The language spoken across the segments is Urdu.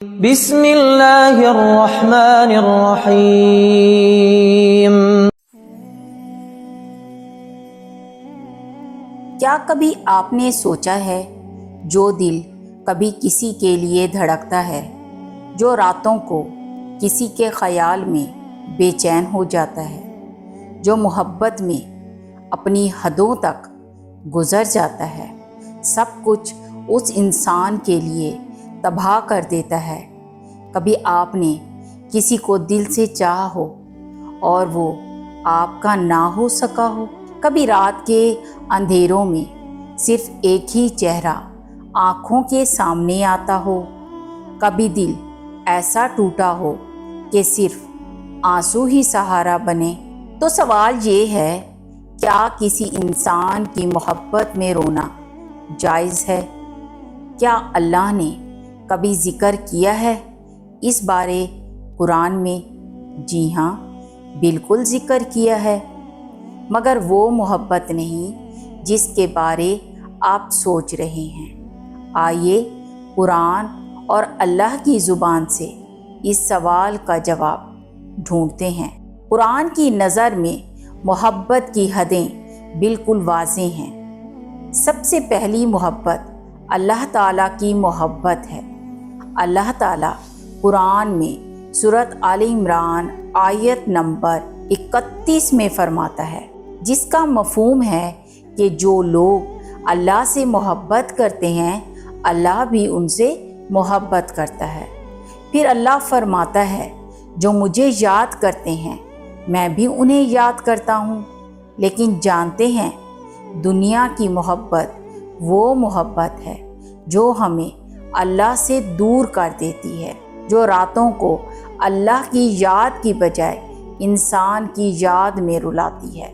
بسم اللہ الرحمن الرحیم۔ کیا کبھی آپ نے سوچا ہے جو دل کبھی کسی کے لیے دھڑکتا ہے، جو راتوں کو کسی کے خیال میں بے چین ہو جاتا ہے، جو محبت میں اپنی حدوں تک گزر جاتا ہے، سب کچھ اس انسان کے لیے تباہ کر دیتا ہے۔ کبھی آپ نے کسی کو دل سے چاہا ہو اور وہ آپ کا نہ ہو سکا ہو؟ کبھی رات کے اندھیروں میں صرف ایک ہی چہرہ آنکھوں کے سامنے آتا ہو؟ کبھی دل ایسا ٹوٹا ہو کہ صرف آنسو ہی سہارا بنے؟ تو سوال یہ ہے، کیا کسی انسان کی محبت میں رونا جائز ہے؟ کیا اللہ نے کبھی ذکر کیا ہے اس بارے قرآن میں؟ جی ہاں، بالکل ذکر کیا ہے، مگر وہ محبت نہیں جس کے بارے آپ سوچ رہے ہیں۔ آئیے قرآن اور اللہ کی زبان سے اس سوال کا جواب ڈھونڈتے ہیں۔ قرآن کی نظر میں محبت کی حدیں بالکل واضح ہیں۔ سب سے پہلی محبت اللہ تعالیٰ کی محبت ہے۔ اللہ تعالیٰ قرآن میں سورۃ آل عمران آیت نمبر 31 میں فرماتا ہے، جس کا مفہوم ہے کہ جو لوگ اللہ سے محبت کرتے ہیں اللہ بھی ان سے محبت کرتا ہے۔ پھر اللہ فرماتا ہے، جو مجھے یاد کرتے ہیں میں بھی انہیں یاد کرتا ہوں۔ لیکن جانتے ہیں دنیا کی محبت وہ محبت ہے جو ہمیں اللہ سے دور کر دیتی ہے، جو راتوں کو اللہ کی یاد کی بجائے انسان کی یاد میں رلاتی ہے۔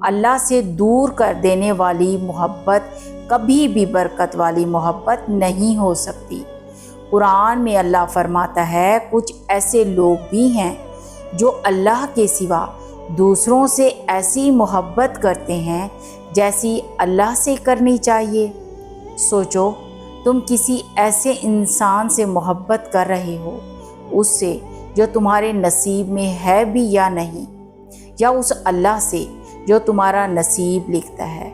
اللہ سے دور کر دینے والی محبت کبھی بھی برکت والی محبت نہیں ہو سکتی۔ قرآن میں اللہ فرماتا ہے، کچھ ایسے لوگ بھی ہیں جو اللہ کے سوا دوسروں سے ایسی محبت کرتے ہیں جیسی اللہ سے کرنی چاہیے۔ سوچو، تم کسی ایسے انسان سے محبت کر رہے ہو، اس سے جو تمہارے نصیب میں ہے بھی یا نہیں، یا اس اللہ سے جو تمہارا نصیب لکھتا ہے۔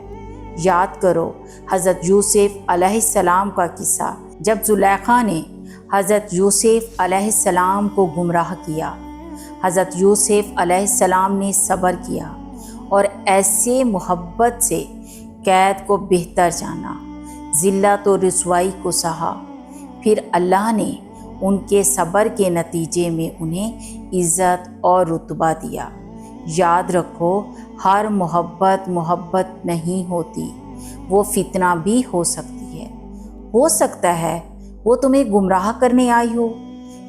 یاد کرو حضرت یوسف علیہ السلام کا قصہ، جب زلیخا نے حضرت یوسف علیہ السلام کو گمراہ کیا۔ حضرت یوسف علیہ السلام نے صبر کیا اور ایسے محبت سے قید کو بہتر جانا، ذلت و رسوائی کو سہا۔ پھر اللہ نے ان کے صبر کے نتیجے میں انہیں عزت اور رتبہ دیا۔ یاد رکھو، ہر محبت نہیں ہوتی، وہ فتنہ بھی ہو سکتی ہے۔ ہو سکتا ہے وہ تمہیں گمراہ کرنے آئی ہو،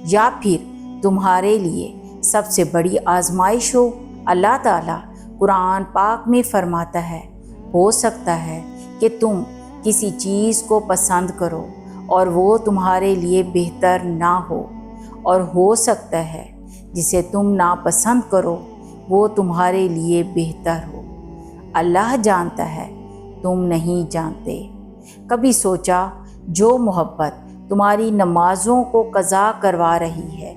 یا پھر تمہارے لیے سب سے بڑی آزمائش ہو۔ اللہ تعالیٰ قرآن پاک میں فرماتا ہے، ہو سکتا ہے کہ تم کسی چیز کو پسند کرو اور وہ تمہارے لیے بہتر نہ ہو، اور ہو سکتا ہے جسے تم ناپسند کرو وہ تمہارے لیے بہتر ہو۔ اللہ جانتا ہے، تم نہیں جانتے۔ کبھی سوچا، جو محبت تمہاری نمازوں کو قضا کروا رہی ہے،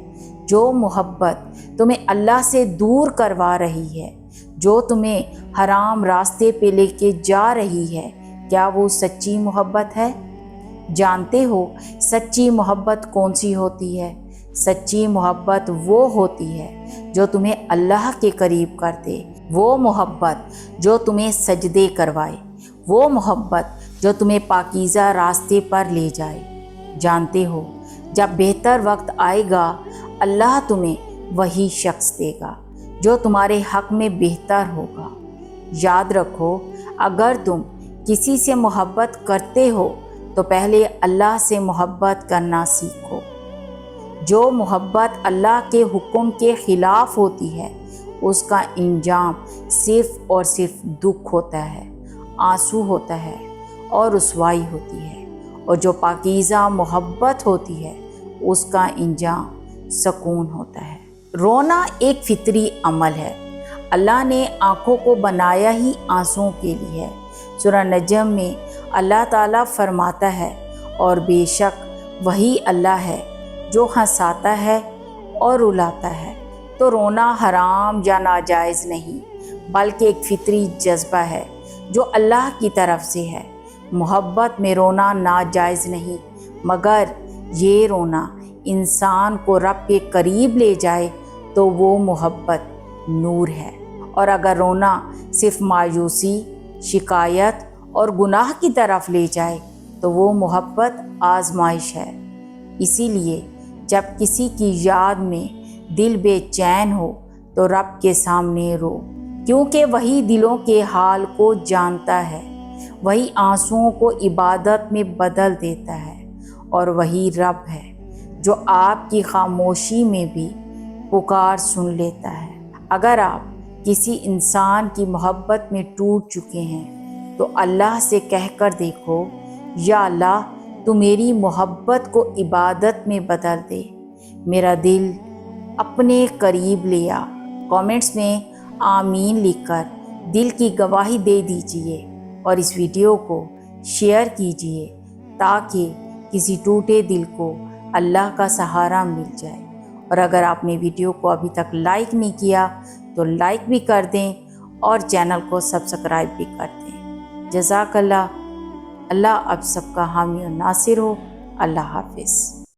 جو محبت تمہیں اللہ سے دور کروا رہی ہے، جو تمہیں حرام راستے پہ لے کے جا رہی ہے، کیا وہ سچی محبت ہے؟ جانتے ہو سچی محبت کون سی ہوتی ہے؟ سچی محبت وہ ہوتی ہے جو تمہیں اللہ کے قریب کر دے، وہ محبت جو تمہیں سجدے کروائے، وہ محبت جو تمہیں پاکیزہ راستے پر لے جائے۔ جانتے ہو جب بہتر وقت آئے گا اللہ تمہیں وہی شخص دے گا جو تمہارے حق میں بہتر ہوگا۔ یاد رکھو، اگر تم کسی سے محبت کرتے ہو تو پہلے اللہ سے محبت کرنا سیکھو۔ جو محبت اللہ کے حکم کے خلاف ہوتی ہے اس کا انجام صرف اور صرف دکھ ہوتا ہے، آنسو ہوتا ہے اور رسوائی ہوتی ہے، اور جو پاکیزہ محبت ہوتی ہے اس کا انجام سکون ہوتا ہے۔ رونا ایک فطری عمل ہے۔ اللہ نے آنکھوں کو بنایا ہی آنسوؤں کے لیے ہے۔ سورہ نجم میں اللہ تعالیٰ فرماتا ہے، اور بے شک وہی اللہ ہے جو ہنساتا ہے اور رلاتا ہے، تو رونا حرام یا ناجائز نہیں بلکہ ایک فطری جذبہ ہے جو اللہ کی طرف سے ہے۔ محبت میں رونا ناجائز نہیں، مگر یہ رونا انسان کو رب کے قریب لے جائے تو وہ محبت نور ہے، اور اگر رونا صرف مایوسی، شکایت اور گناہ کی طرف لے جائے تو وہ محبت آزمائش ہے۔ اسی لیے جب کسی کی یاد میں دل بے چین ہو تو رب کے سامنے رو، کیونکہ وہی دلوں کے حال کو جانتا ہے، وہی آنسوؤں کو عبادت میں بدل دیتا ہے، اور وہی رب ہے جو آپ کی خاموشی میں بھی پکار سن لیتا ہے۔ اگر آپ کسی انسان کی محبت میں ٹوٹ چکے ہیں تو اللہ سے کہہ کر دیکھو، یا اللہ تو میری محبت کو عبادت میں بدل دے، میرا دل اپنے قریب لے آ۔ کامنٹس میں آمین لکھ کر دل کی گواہی دے دیجئے، اور اس ویڈیو کو شیئر کیجئے تاکہ کسی ٹوٹے دل کو اللہ کا سہارا مل جائے۔ اور اگر آپ نے ویڈیو کو ابھی تک لائک نہیں کیا تو لائک بھی کر دیں اور چینل کو سبسکرائب بھی کر دیں۔ جزاک اللہ۔ اللہ اب سب کا حامی و ناصر ہو۔ اللہ حافظ۔